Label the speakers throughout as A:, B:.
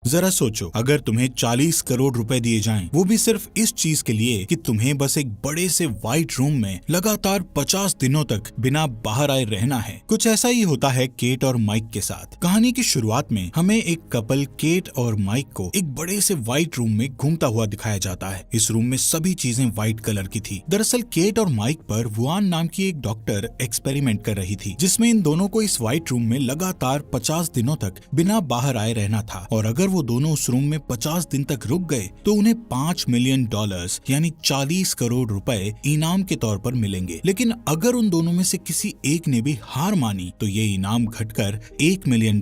A: जरा सोचो, अगर तुम्हें 40 करोड़ रुपए दिए जाएं, वो भी सिर्फ इस चीज के लिए कि तुम्हें बस एक बड़े से व्हाइट रूम में लगातार 50 दिनों तक बिना बाहर आए रहना है। कुछ ऐसा ही होता है केट और माइक के साथ। कहानी की शुरुआत में हमें एक कपल केट और माइक को एक बड़े से व्हाइट रूम में घूमता हुआ दिखाया जाता है। इस रूम में सभी चीजें व्हाइट कलर की थी। दरअसल केट और माइक पर वुआन नाम की एक डॉक्टर एक्सपेरिमेंट कर रही थी, जिसमें इन दोनों को इस व्हाइट रूम में लगातार 50 दिनों तक बिना बाहर आए रहना था, और अगर वो दोनों उस रूम में 50 दिन तक रुक गए तो उन्हें $5 मिलियन यानी 40 करोड़ रुपए इनाम के तौर पर मिलेंगे। लेकिन अगर उन दोनों में से किसी एक ने भी हार मानी तो ये इनाम घटकर $1 मिलियन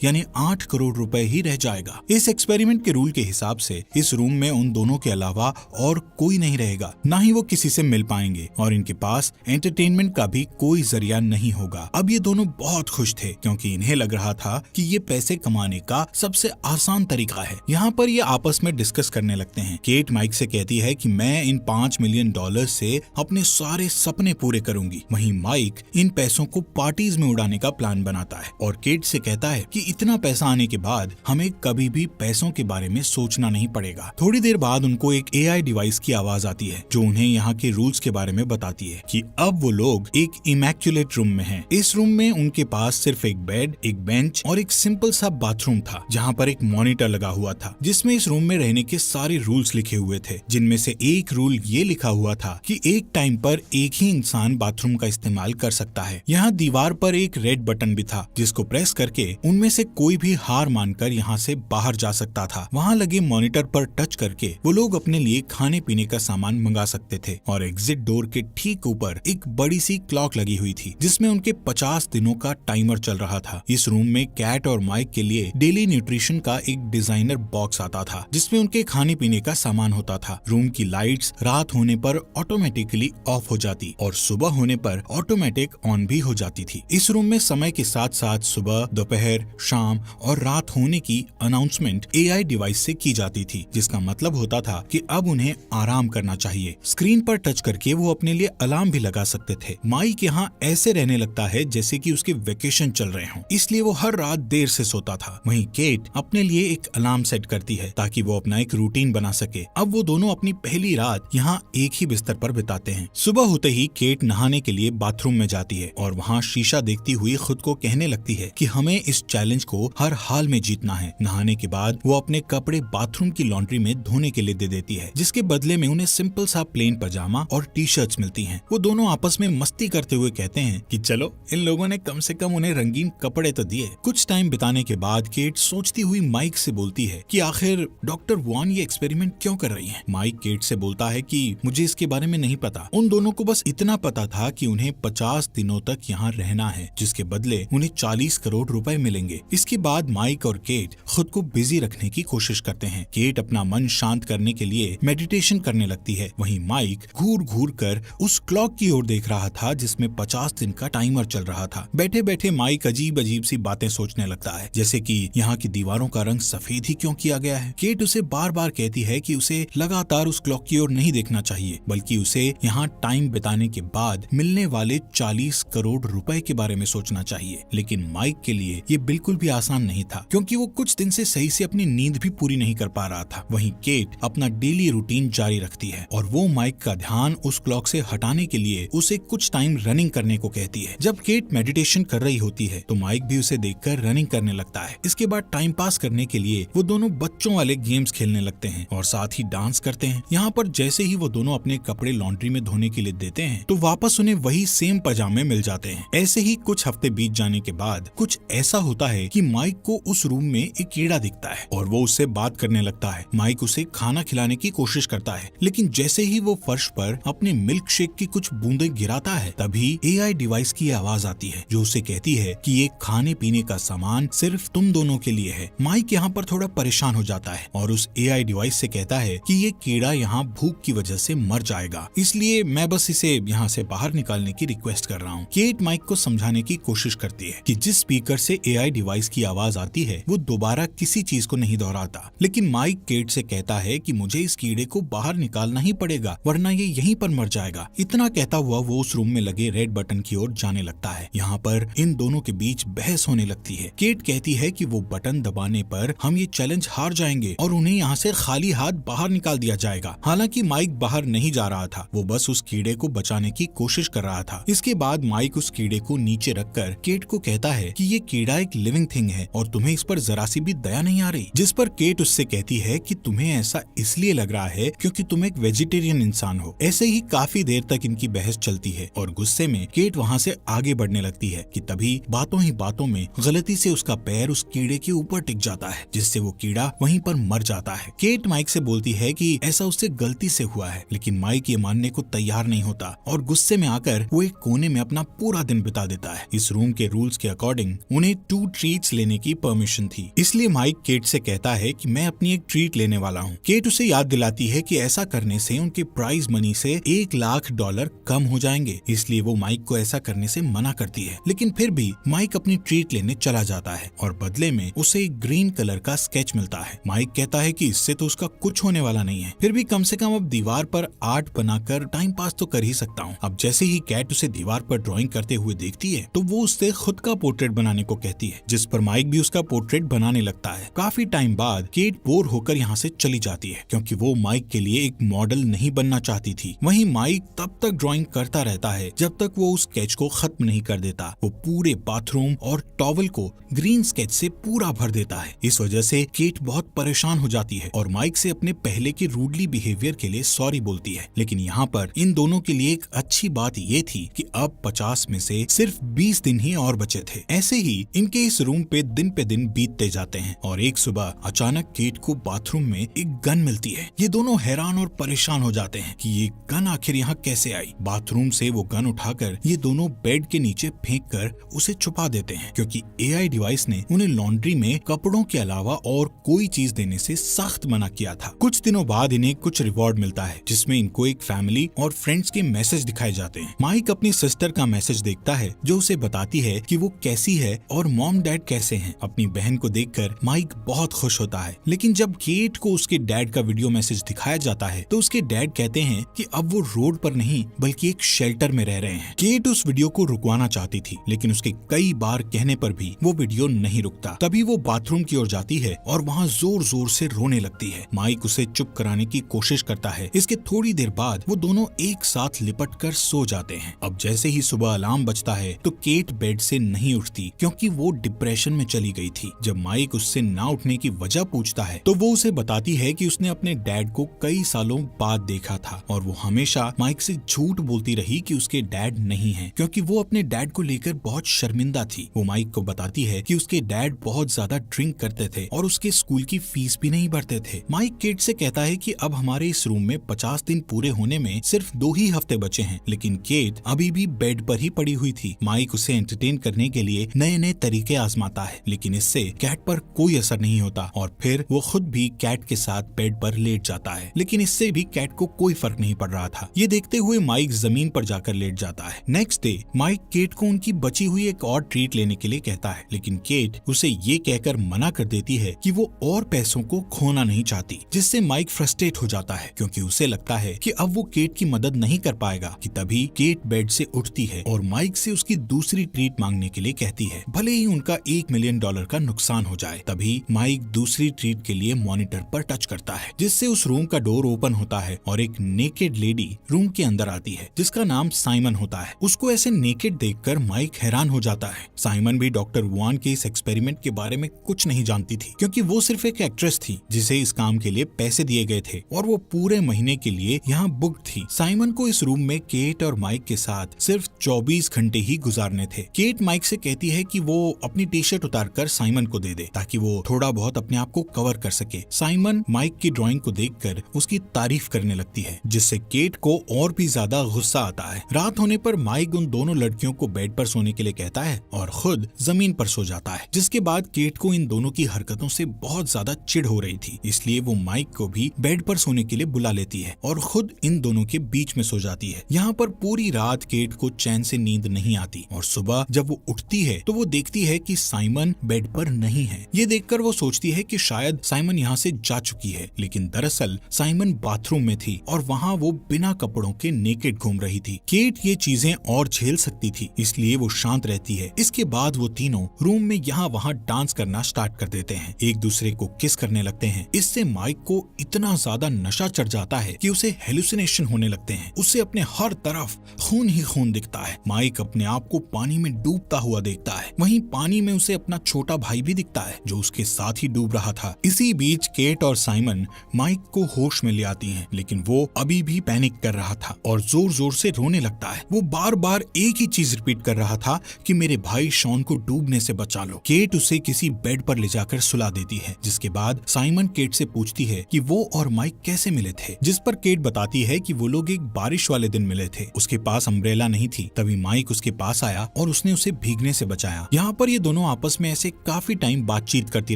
A: यानी 8 करोड़ रुपए ही रह जाएगा। इस एक्सपेरिमेंट के रूल के हिसाब से इस रूम में उन दोनों के अलावा और कोई नहीं रहेगा, ना ही वो किसी से मिल पाएंगे, और इनके पास एंटरटेनमेंट का भी कोई जरिया नहीं होगा। अब ये दोनों बहुत खुश थे, क्योंकि इन्हें लग रहा था कि ये पैसे कमाने का सबसे आसान तरीका है। यहाँ पर ये आपस में डिस्कस करने लगते हैं। केट माइक से कहती है कि मैं इन $5 मिलियन से अपने सारे सपने पूरे करूंगी। वहीं माइक इन पैसों को पार्टीज में उड़ाने का प्लान बनाता है और केट से कहता है कि इतना पैसा आने के बाद हमें कभी भी पैसों के बारे में सोचना नहीं पड़ेगा। थोड़ी देर बाद उनको एक AI डिवाइस की आवाज आती है, जो उन्हें यहाँ के रूल्स के बारे में बताती है कि अब वो लोग एक इमैक्युलेट रूम में हैं। इस रूम में उनके पास सिर्फ एक बेड, एक बेंच और एक सिंपल सा बाथरूम था, जहाँ पर एक मॉनिटर लगा हुआ था, जिसमें इस रूम में रहने के सारे रूल्स लिखे हुए थे। जिनमें से एक रूल ये लिखा हुआ था कि एक टाइम पर एक ही इंसान बाथरूम का इस्तेमाल कर सकता है। यहाँ दीवार पर एक रेड बटन भी था, जिसको प्रेस करके उनमें से कोई भी हार मानकर यहाँ से बाहर जा सकता था। वहाँ लगे मॉनिटर पर टच करके वो लोग अपने लिए खाने पीने का सामान मंगा सकते थे, और एग्जिट डोर के ठीक ऊपर एक बड़ी सी क्लॉक लगी हुई थी, जिसमें उनके 50 दिनों का टाइमर चल रहा था। इस रूम में कैट और माइक के लिए डेली न्यूट्रिशन का एक डिजाइनर बॉक्स आता था, जिसमें उनके खाने पीने का सामान होता था। रूम की लाइट्स रात होने पर ऑटोमेटिकली ऑफ हो जाती और सुबह होने पर ऑटोमेटिक ऑन भी हो जाती थी। इस रूम में समय के साथ साथ सुबह, दोपहर, शाम और रात होने की अनाउंसमेंट AI डिवाइस से की जाती थी, जिसका मतलब होता था कि अब उन्हें आराम करना चाहिए। स्क्रीन पर टच करके वो अपने लिए अलार्म भी लगा सकते थे। माइक यहाँ ऐसे रहने लगता है जैसे कि उसके वेकेशन चल रहे हों, इसलिए वो हर रात देर से सोता था। वहीं केट अपने लिए एक अलार्म सेट करती है ताकि वो अपना एक रूटीन बना सके। अब वो दोनों अपनी पहली रात यहाँ एक ही बिस्तर पर बिताते हैं। सुबह होते ही केट नहाने के लिए बाथरूम में जाती है और वहाँ शीशा देखती हुई खुद को कहने लगती है कि हमें इस चैलेंज को हर हाल में जीतना है। नहाने के बाद वो अपने कपड़े बाथरूम की लॉन्ड्री में धोने के लिए दे देती है, जिसके बदले में उन्हें सिंपल सा प्लेन पजामा और टी-शर्ट्स मिलती हैं। वो दोनों आपस में मस्ती करते हुए कहते हैं कि चलो, इन लोगों ने कम से कम उन्हें रंगीन कपड़े तो दिए। कुछ टाइम बिताने के बाद केट सोचती हुई माइक से बोलती है कि आखिर डॉक्टर वुआन ये एक्सपेरिमेंट क्यों कर रही है। माइक केट से बोलता है कि मुझे इसके बारे में नहीं पता। उन दोनों को बस इतना पता था कि उन्हें 50 दिनों तक यहाँ रहना है, जिसके बदले उन्हें 40 करोड़ रुपए मिलेंगे। इसके बाद माइक और केट खुद को बिजी रखने की कोशिश करते हैं। केट अपना मन शांत करने के लिए मेडिटेशन करने लगती है। वहीं माइक घूर घूर कर उस क्लॉक की ओर देख रहा था, जिसमें 50 दिन का टाइमर चल रहा था। बैठे बैठे माइक अजीब अजीब सी बातें सोचने लगता है, जैसे कि यहाँ की दीवारों का रंग सफेद ही क्यों किया गया है। केट उसे बार बार कहती है कि उसे लगातार उस क्लॉक की ओर नहीं देखना चाहिए, बल्कि उसे यहाँ टाइम बिताने के बाद मिलने वाले 40 करोड़ रुपए के बारे में सोचना चाहिए। लेकिन माइक के लिए ये बिल्कुल भी आसान नहीं था, क्योंकि वो कुछ दिन से सही से अपनी नींद भी पूरी नहीं कर पा रहा था। वहीं केट अपना डेली रूटीन जारी रखती है और वो माइक का ध्यान उस क्लॉक से हटाने के लिए उसे कुछ टाइम रनिंग करने को कहती है। जब केट मेडिटेशन कर रही होती है तो माइक भी उसे देखकर रनिंग करने लगता है। इसके बाद टाइम पास करने के लिए वो दोनों बच्चों वाले गेम्स खेलने लगते हैं और साथ ही डांस करते हैं। यहाँ पर जैसे ही वो दोनों अपने कपड़े लॉन्ड्री में धोने के लिए देते हैं तो वापस उन्हें वही सेम पजामे मिल जाते हैं। ऐसे ही कुछ हफ्ते बीत जाने के बाद कुछ ऐसा होता है कि माइक को उस रूम में एक कीड़ा दिखता है और वो उससे बात करने लगता है। माइक उसे खाना खिलाने की कोशिश करता है, लेकिन जैसे ही वो फर्श पर अपने मिल्क शेक की कुछ बूंदें गिराता है, तभी AI डिवाइस की आवाज आती है जो उसे कहती है कि ये खाने पीने का सामान सिर्फ तुम दोनों के लिए है। माइक यहाँ पर थोड़ा परेशान हो जाता है और उस AI डिवाइस से कहता है कि ये कीड़ा यहाँ भूख की वजह से मर जाएगा, इसलिए मैं बस इसे यहाँ से बाहर निकालने की रिक्वेस्ट कर रहा हूँ। केट माइक को समझाने की कोशिश करती है कि जिस स्पीकर से AI डिवाइस की आवाज आती है वो दोबारा किसी चीज को नहीं दोहराता, लेकिन माइक केट से कहता है कि मुझे इस कीड़े को बाहर निकालना ही पड़ेगा, वरना ये यहीं पर मर जाएगा। इतना कहता हुआ वो उस रूम में लगे रेड बटन की ओर जाने लगता है। यहाँ पर इन दोनों के बीच बहस होने लगती है। केट कहती है कि वो बटन दबाने पर पर हम ये चैलेंज हार जाएंगे और उन्हें यहाँ से खाली हाथ बाहर निकाल दिया जाएगा। हालांकि माइक बाहर नहीं जा रहा था, वो बस उस कीड़े को बचाने की कोशिश कर रहा था। इसके बाद माइक उस कीड़े को नीचे रखकर केट को कहता है कि ये कीड़ा एक लिविंग थिंग है और तुम्हें इस पर जरा सी भी दया नहीं आ रही। जिस पर केट उससे कहती है कि तुम्हें ऐसा इसलिए लग रहा है क्योंकि तुम एक वेजिटेरियन इंसान हो। ऐसे ही काफी देर तक इनकी बहस चलती है और गुस्से में केट वहाँ से आगे बढ़ने लगती है कि तभी बातों ही बातों में गलती से उसका पैर उस कीड़े के ऊपर टिक जाता है, जिससे वो कीड़ा वहीं पर मर जाता है। केट माइक से बोलती है कि ऐसा उससे गलती से हुआ है, लेकिन माइक ये मानने को तैयार नहीं होता और गुस्से में आकर वो एक कोने में अपना पूरा दिन बिता देता है। इस रूम के रूल्स के अकॉर्डिंग उन्हें 2 ट्रीट्स लेने की परमिशन थी, इसलिए माइक केट से कहता है कि मैं अपनी एक ट्रीट लेने वाला हूँ। केट उसे याद दिलाती है कि ऐसा करने से उनके प्राइज मनी से $1,00,000 कम हो जाएंगे, इसलिए वो माइक को ऐसा करने से मना करती है। लेकिन फिर भी माइक अपनी ट्रीट लेने चला जाता है और बदले में उसे एक ग्रीन कलर का स्केच मिलता है। माइक कहता है कि इससे तो उसका कुछ होने वाला नहीं है, फिर भी कम से कम अब दीवार पर आर्ट बनाकर टाइम पास तो कर ही सकता हूँ। अब जैसे ही कैट उसे दीवार पर ड्राइंग करते हुए देखती है तो वो उससे खुद का पोर्ट्रेट बनाने को कहती है, जिस पर माइक भी उसका पोर्ट्रेट बनाने लगता है। काफी टाइम बाद केट बोर होकर यहाँ से चली जाती है क्योंकि वो माइक के लिए एक मॉडल नहीं बनना चाहती थी। वहीं माइक तब तक ड्राइंग करता रहता है जब तक वो उस स्केच को खत्म नहीं कर देता। वो पूरे बाथरूम और टॉवल को ग्रीन स्केच से पूरा भर देता है। इस वजह से केट बहुत परेशान हो जाती है और माइक से अपने पहले के रूडली बिहेवियर के लिए सॉरी बोलती है। लेकिन यहाँ पर इन दोनों के लिए एक अच्छी बात ये थी कि अब 50 में से सिर्फ 20 दिन ही और बचे थे। ऐसे ही इनके इस रूम पे दिन बीतते जाते हैं और एक सुबह अचानक केट को बाथरूम में एक गन मिलती है। ये दोनों हैरान और परेशान हो जाते हैं कि ये गन आखिर यहाँ कैसे आई। बाथरूम से वो गन उठाकर ये दोनों बेड के नीचे फेंक कर उसे छुपा देते हैं क्योंकि AI डिवाइस ने उन्हें लॉन्ड्री में कपड़ों के अलावा और कोई चीज देने से सख्त मना किया था। कुछ दिनों बाद इन्हें कुछ रिवॉर्ड मिलता है जिसमें इनको एक फैमिली और फ्रेंड्स के मैसेज दिखाए जाते हैं। माइक अपनी सिस्टर का मैसेज देखता है जो उसे बताती है कि वो कैसी है और मॉम डैड कैसे हैं। अपनी बहन को देखकर माइक बहुत खुश होता है, लेकिन जब केट को उसके डैड का वीडियो मैसेज दिखाया जाता है तो उसके डैड कहते हैं कि अब वो रोड पर नहीं बल्कि एक शेल्टर में रह रहे हैं। केट उस वीडियो को रुकवाना चाहती थी, लेकिन उसके कई बार कहने पर भी वो वीडियो नहीं रुकता। तभी वो बाथरूम की ओर जाती है और वहाँ जोर जोर से रोने लगती है। माइक उसे चुप कराने की कोशिश करता है। इसके थोड़ी देर बाद वो दोनों एक साथ लिपट कर सो जाते हैं। अब जैसे ही सुबह अलार्म बजता है तो केट बेड से नहीं उठती क्योंकि वो डिप्रेशन में चली गई थी। जब माइक उससे ना उठने की वजह पूछता है तो वो उसे बताती है कि उसने अपने डैड को कई सालों बाद देखा था और वो हमेशा माइक से झूठ बोलती रही कि उसके डैड नहीं है क्योंकि वो अपने डैड को लेकर बहुत शर्मिंदा थी। वो माइक को बताती है कि उसके डैड बहुत ज्यादा ड्रिंक करते थे और उसके स्कूल की फीस भी नहीं भरते थे। माइक केट से कहता है कि अब हमारे इस रूम में 50 दिन पूरे होने में सिर्फ 2 ही हफ्ते बचे हैं, लेकिन केट अभी भी बेड पर ही पड़ी हुई थी। माइक उसे एंटरटेन करने के लिए नए नए तरीके आजमाता है, लेकिन इससे कैट पर कोई असर नहीं होता और फिर वो खुद भी कैट के साथ बेड पर लेट जाता है, लेकिन इससे भी कैट को कोई फर्क नहीं पड़ रहा था। ये देखते हुए माइक जमीन पर जाकर लेट जाता है। नेक्स्ट डे माइक केट को उनकी बची हुई एक और ट्रीट लेने के लिए कहता है, लेकिन केट उसे ये कहकर मना कर देती है कि वो और पैसों को खोना नहीं चाहती, जिससे माइक फ्रस्ट्रेट हो जाता है क्योंकि उसे लगता है कि अब वो केट की मदद नहीं कर पाएगा। कि तभी केट बेड से उठती है और माइक से उसकी दूसरी ट्रीट मांगने के लिए कहती है, भले ही उनका $1 मिलियन का नुकसान हो जाए। तभी माइक दूसरी ट्रीट के लिए मॉनिटर पर टच करता है, जिससे उस रूम का डोर ओपन होता है और एक नेकेड लेडी रूम के अंदर आती है जिसका नाम साइमन होता है। उसको ऐसे नेकेड देखकर माइक हैरान हो जाता है। साइमन भी डॉक्टर वुआन के इस एक्सपेरिमेंट के बारे में कुछ नहीं जानती थी क्योंकि वो सिर्फ एक एक्ट्रेस थी जिसे इस काम के लिए पैसे दिए गए थे और वो पूरे महीने के लिए यहाँ बुक थी। साइमन को इस रूम में केट और माइक के साथ सिर्फ 24 घंटे ही गुजारने थे। केट माइक से कहती है कि वो अपनी टी शर्ट उतारकर साइमन को दे दे ताकि वो थोड़ा बहुत अपने आप को कवर कर सके। साइमन माइक की ड्राइंग को देखकर उसकी तारीफ करने लगती है, जिससे केट को और भी ज्यादा गुस्सा आता है। रात होने पर माइक उन दोनों लड़कियों को बेड पर सोने के लिए कहता है और खुद जमीन पर सो जाता है, जिसके बाद केट को इन दोनों की हरकतों से बहुत ज्यादा चिढ़ हो रही थी, इसलिए वो माइक को भी बेड पर सोने के लिए बुला लेती है और खुद इन दोनों के बीच में सो जाती है। यहाँ पर पूरी रात केट को चैन से नींद नहीं आती और सुबह जब वो उठती है तो वो देखती है कि साइमन बेड पर नहीं है। ये देखकर वो सोचती है कि शायद साइमन यहाँ से जा चुकी है, लेकिन दरअसल साइमन बाथरूम में थी और वहाँ वो बिना कपड़ों के नेकेड घूम रही थी। केट ये चीजें और झेल सकती थी, इसलिए वो शांत रहती है। इसके बाद वो तीनों रूम में यहाँ वहाँ डांस करना स्टार्ट कर देते हैं, एक दूसरे को किस करने लगते हैं। इससे माइक को इतना ज्यादा नशा चढ़ जाता है कि उसे हेलुसिनेशन होने लगते हैं। उसे अपने हर तरफ खून ही खून दिखता है। माइक अपने आप को पानी में डूबता हुआ देखता है। वहीं पानी में उसे अपना छोटा भाई भी दिखता है जो उसके साथ ही डूब रहा था। इसी बीच केट और साइमन माइक को होश में ले आती हैं, लेकिन वो अभी भी पैनिक कर रहा था और जोर जोर से रोने लगता है। वो बार बार एक ही चीज रिपीट कर रहा था कि मेरे भाई शॉन को डूबने से बचा लो। केट उसे किसी बेड पर ले जाकर सुला देती है, जिसके बाद साइमन केट से पूछती है कि वो और माइक कैसे मिले थे, जिस पर केट बताती है कि वो लोग एक बारिश वाले दिन मिले थे। उसके पास अम्ब्रेला नहीं थी। तभी माइक उसके पास आया और उसने उसे भीगने से बचाया। यहाँ पर ये दोनों आपस में ऐसे काफी टाइम बातचीत करती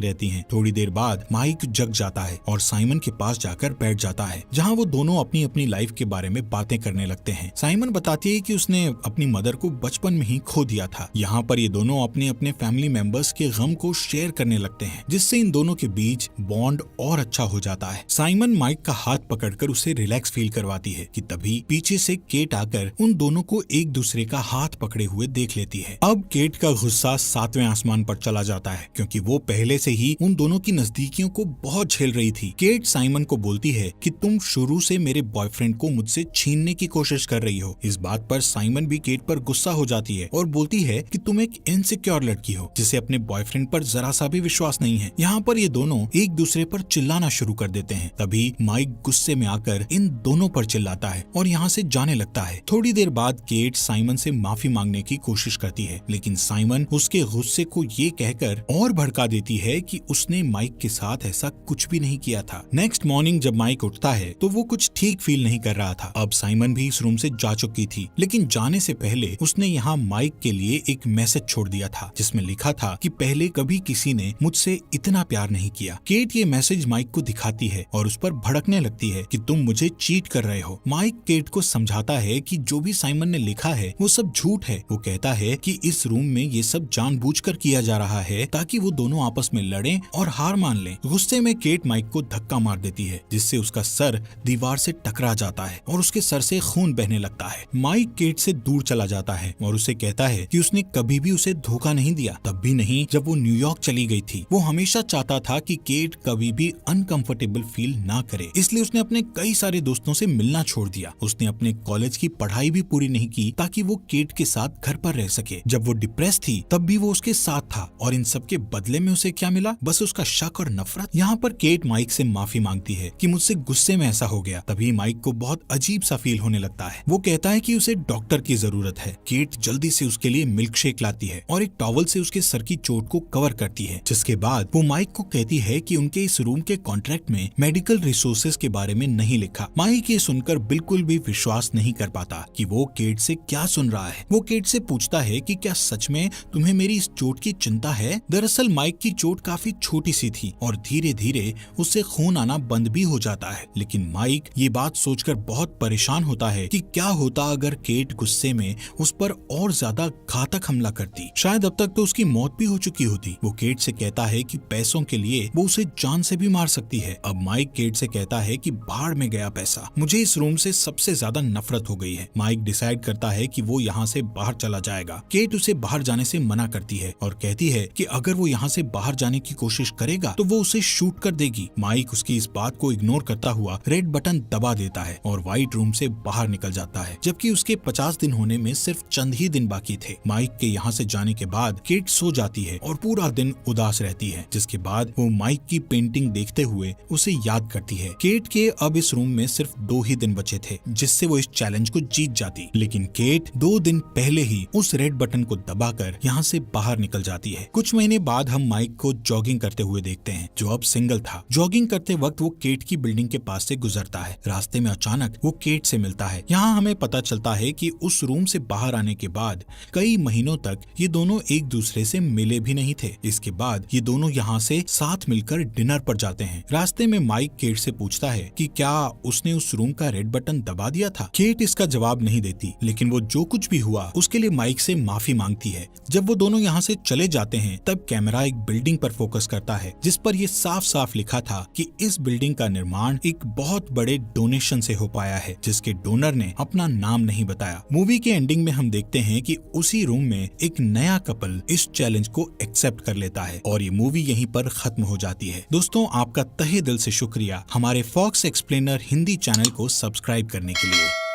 A: रहती हैं। थोड़ी देर बाद माइक जग जाता है और साइमन के पास जाकर बैठ जाता है, जहाँ वो दोनों अपनी अपनी लाइफ के बारे में बातें करने लगते हैं। साइमन बताती है कि उसने अपनी मदर को बचपन में ही खो दिया था। यहाँ पर ये दोनों अपने अपने फैमिली मेंबर्स के गम को शेयर करने लगते हैं, जिससे इन दोनों के बीच बॉन्ड और अच्छा हो जाता है। साइमन माइक का हाथ पकड़कर उसे रिलैक्स फील करवाती है कि तभी पीछे से केट आकर उन दोनों को एक दूसरे का हाथ पकड़े हुए देख लेती है। अब केट का गुस्सा 7वें आसमान पर चला जाता है, क्योंकि वो पहले से ही उन दोनों की नजदीकियों को बहुत झेल रही थी। केट साइमन को बोलती है कि तुम शुरू से मेरे बॉयफ्रेंड को मुझसे छीनने की कोशिश कर रही हो। इस बात पर साइमन भी केट पर गुस्सा हो जाती है और बोलती है कि तुम एक इनसिक्योर लड़की हो जिसे अपने बॉयफ्रेंड पर जरा सा भी विश्वास नहीं है। यहाँ पर ये दोनों एक दूसरे पर चिल्लाना शुरू कर देते हैं। तभी माइक गुस्से में आकर इन दोनों पर चिल्लाता है और यहाँ से जाने लगता है। थोड़ी देर बाद केट साइमन से माफी मांगने की कोशिश करती है, लेकिन साइमन उसके गुस्से को ये कहकर और भड़का देती है कि उसने माइक के साथ ऐसा कुछ भी नहीं किया था। नेक्स्ट मॉर्निंग जब माइक उठता है तो वो कुछ ठीक फील नहीं कर रहा था। अब साइमन भी इस रूम से जा चुकी थी, लेकिन जाने से पहले उसने यहाँ माइक के लिए एक मैसेज छोड़ दिया था, जिसमें लिखा था कि पहले कभी किसी ने मुझसे इतना प्यार नहीं किया। केट ये मैसेज माइक को दिखाती है और उस पर भड़कने लगती है कि तुम मुझे चीट कर रहे हो। माइक केट को समझाता है कि जो भी साइमन ने लिखा है वो सब झूठ है। वो कहता है कि इस रूम में ये सब जानबूझकर किया जा रहा है ताकि वो दोनों आपस में लड़ें और हार मान लें। गुस्से में केट माइक को धक्का मार देती है, जिससे उसका सर दीवार से टकरा जाता है और उसके सर से खून बहने लगता है। माइक केट से दूर चला जाता है और उसे कहता है कि उसने कभी भी उसे धोखा नहीं दिया, तब भी नहीं जब वो न्यूयॉर्क चली गई थी। वो हमेशा चाहता था कि केट कभी भी अनकंफर्टेबल फील ना करे, इसलिए उसने अपने कई सारे दोस्तों से मिलना छोड़ दिया। उसने अपने कॉलेज की पढ़ाई भी पूरी नहीं की ताकि वो केट के साथ घर पर रह सके। जब वो डिप्रेस थी तब भी वो उसके साथ था, और इन सब के बदले में उसे क्या मिला? बस उसका शक और नफरत। यहाँ पर केट माइक से माफी मांगती है कि मुझसे गुस्से में ऐसा हो गया। तभी माइक को बहुत अजीब सा फील होने लगता है। वो कहता है कि उसे डॉक्टर की जरूरत है। केट जल्दी से उसके लिए मिल्क शेक लाती है और एक टॉवल से उसके सर की चोट को कवर करती है, जिसके बाद वो माइक को कहती है कि उनके इस रूम के कॉन्ट्रैक्ट में मेडिकल रिसोर्सेज के बारे में नहीं लिखा। माइक ये सुनकर बिल्कुल भी विश्वास नहीं कर पाता कि वो केट से क्या सुन रहा है। वो केट से पूछता है कि क्या सच में तुम्हें मेरी इस चोट की चिंता है? दरअसल माइक की चोट काफी छोटी सी थी और धीरे धीरे उससे खून आना बंद भी हो जाता है। लेकिन माइक ये बात सोचकर बहुत परेशान होता है कि क्या होता अगर केट गुस्से में उस पर और ज्यादा घातक हमला करती। शायद अब तक तो उसकी मौत भी हो चुकी होती। वो केट से कहता है कि पैसों के लिए वो उसे जान से भी मार सकती है। अब माइक केट से कहता है कि भाड़ में गया पैसा, मुझे इस रूम से सबसे ज्यादा नफरत हो गई है। माइक डिसाइड करता है कि वो यहाँ से बाहर चला जाएगा। केट उसे बाहर जाने से मना करती है और कहती है कि अगर वो यहाँ से बाहर जाने की कोशिश करेगा तो वो उसे शूट कर देगी। माइक उसकी इस बात को इग्नोर करता हुआ रेड बटन दबा देता है और व्हाइट रूम से बाहर निकल जाता है, जबकि उसके 50 दिन होने में सिर्फ चंद ही दिन बाकी थे। माइक के यहाँ से जाने के बाद केट सो जाती है और पूरा दिन उदास रहती है, जिसके बाद वो माइक की पेंटिंग देखते हुए उसे याद करती है। केट के अब इस रूम में सिर्फ 2 ही दिन बचे थे जिससे वो इस चैलेंज को जीत जाती, लेकिन केट 2 दिन पहले ही उस रेड बटन को दबाकर यहाँ से बाहर निकल जाती है। कुछ महीने बाद हम माइक को जॉगिंग करते हुए देखते हैं, जो अब सिंगल था। जॉगिंग करते वक्त वो केट की बिल्डिंग के पास से गुजरता है। रास्ते में अचानक वो केट से मिलता है। यहाँ हमें पता चलता है कि उस रूम से बाहर आने के बाद कई महीनों तक ये दोनों एक दूसरे से मिले भी नहीं थे। इसके बाद ये दोनों यहाँ से साथ मिलकर डिनर पर जाते हैं। रास्ते में माइक केट से पूछता है कि क्या उसने उस रूम का रेड बटन दबा दिया था। केट इसका जवाब नहीं देती, लेकिन वो जो कुछ भी हुआ उसके लिए माइक से माफी मांगती है। जब वो दोनों यहाँ से चले जाते हैं तब कैमरा एक बिल्डिंग पर फोकस करता है, जिस पर ये साफ साफ लिखा था कि इस बिल्डिंग का निर्माण एक बहुत बड़े डोनेशन से हो पाया है, जिसके डोनर ने अपना नाम नहीं बताया। मूवी के एंडिंग में हम देखते हैं कि उसी रूम में एक नया कपल इस चैलेंज को एक्सेप्ट कर लेता है और ये ये मूवी यहीं पर खत्म हो जाती है। दोस्तों, आपका तहे दिल से शुक्रिया हमारे फॉक्स एक्सप्लेनर हिंदी चैनल को सब्सक्राइब करने के लिए।